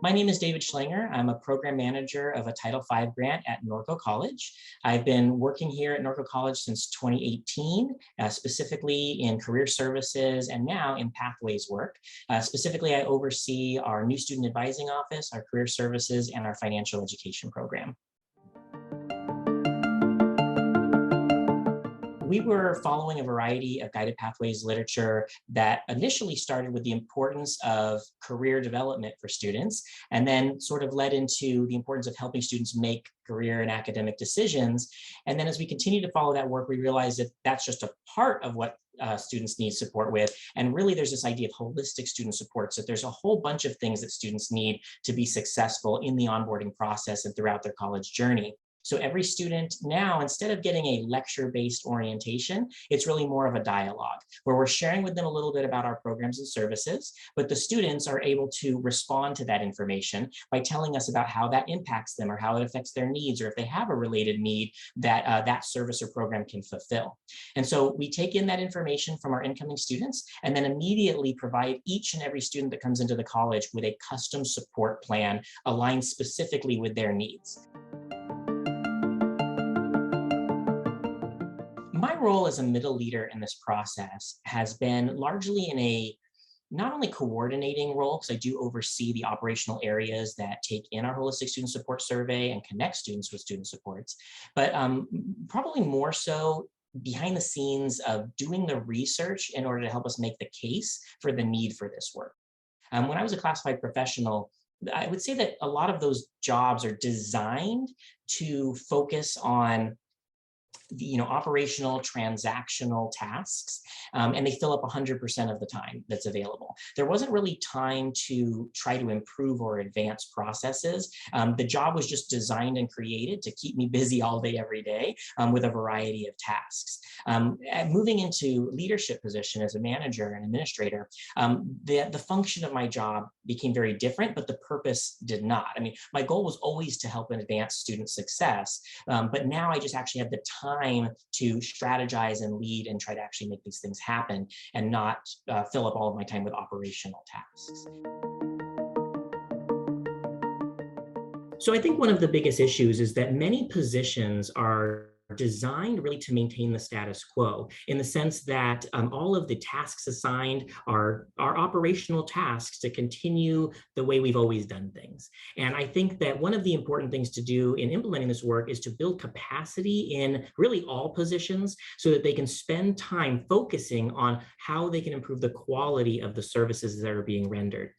My name is David Schlanger. I'm a program manager of a Title V grant at Norco College. I've been working here at Norco College since 2018, specifically in career services and now in pathways work. Specifically, I oversee our new student advising office, our career services, and our financial education program. We were following a variety of guided pathways literature that initially started with the importance of career development for students, and then sort of led into the importance of helping students make career and academic decisions. And then as we continue to follow that work, we realized that that's just a part of what students need support with. And really there's this idea of holistic student support. So there's a whole bunch of things that students need to be successful in the onboarding process and throughout their college journey. So every student now, instead of getting a lecture-based orientation, it's really more of a dialogue where we're sharing with them a little bit about our programs and services, but the students are able to respond to that information by telling us about how that impacts them or how it affects their needs, or if they have a related need that that service or program can fulfill. And so we take in that information from our incoming students and then immediately provide each and every student that comes into the college with a custom support plan aligned specifically with their needs. My role as a middle leader in this process has been largely in a not only coordinating role, because I do oversee the operational areas that take in our holistic student support survey and connect students with student supports, but probably more so behind the scenes of doing the research in order to help us make the case for the need for this work. When I was a classified professional, I would say that a lot of those jobs are designed to focus on operational, transactional tasks, and they fill up 100% of the time that's available. There wasn't really time to try to improve or advance processes. The job was just designed and created to keep me busy all day, every day, with a variety of tasks. Moving into leadership position as a manager and administrator, the function of my job became very different, but the purpose did not. I mean, my goal was always to help and advance student success, but now I just actually have the time to strategize and lead and try to actually make these things happen and not fill up all of my time with operational tasks. So I think one of the biggest issues is that many positions are designed really to maintain the status quo, in the sense that all of the tasks assigned are operational tasks to continue the way we've always done things. And I think that one of the important things to do in implementing this work is to build capacity in really all positions so that they can spend time focusing on how they can improve the quality of the services that are being rendered.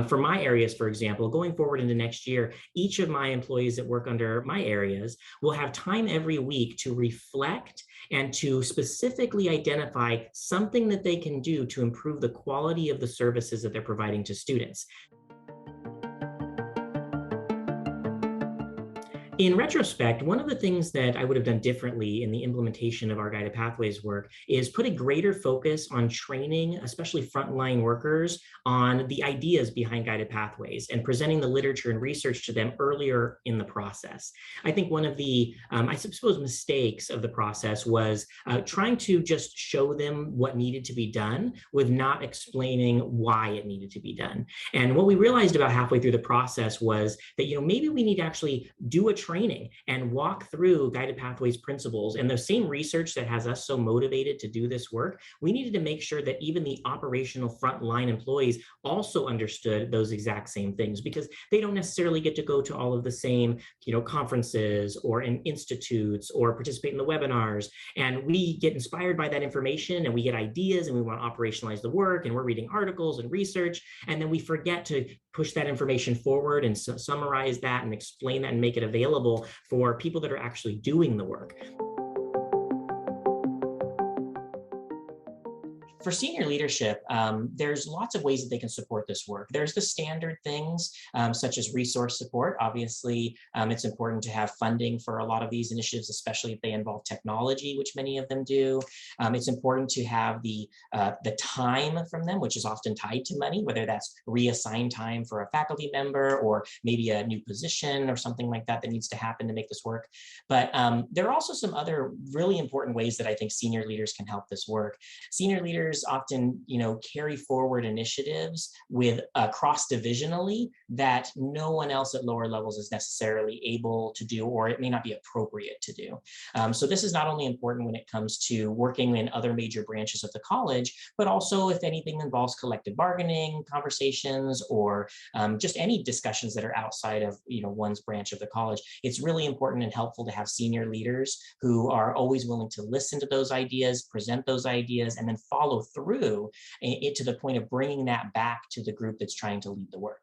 For my areas, for example, going forward into next year, each of my employees that work under my areas will have time every week to reflect and to specifically identify something that they can do to improve the quality of the services that they're providing to students. In retrospect, one of the things that I would have done differently in the implementation of our guided pathways work is put a greater focus on training, especially frontline workers, on the ideas behind guided pathways and presenting the literature and research to them earlier in the process. I think one of the, I suppose, mistakes of the process was trying to just show them what needed to be done with not explaining why it needed to be done. And what we realized about halfway through the process was that, maybe we need to actually do a training and walk through guided pathways principles, and the same research that has us so motivated to do this work, we needed to make sure that even the operational frontline employees also understood those exact same things, because they don't necessarily get to go to all of the same conferences or in institutes or participate in the webinars. And we get inspired by that information and we get ideas and we want to operationalize the work, and we're reading articles and research, and then we forget to push that information forward and summarize that and explain that and make it available for people that are actually doing the work. For senior leadership, there's lots of ways that they can support this work. There's the standard things, such as resource support. Obviously, it's important to have funding for a lot of these initiatives, especially if they involve technology, which many of them do. It's important to have the time from them, which is often tied to money, whether that's reassigned time for a faculty member or maybe a new position or something like that that needs to happen to make this work. But there are also some other really important ways that I think senior leaders can help this work. Senior leaders leaders often, carry forward initiatives with cross divisionally that no one else at lower levels is necessarily able to do, or it may not be appropriate to do. So this is not only important when it comes to working in other major branches of the college, but also if anything involves collective bargaining conversations, or just any discussions that are outside of one's branch of the college. It's really important and helpful to have senior leaders who are always willing to listen to those ideas, present those ideas, and then follow through it to the point of bringing that back to the group that's trying to lead the work.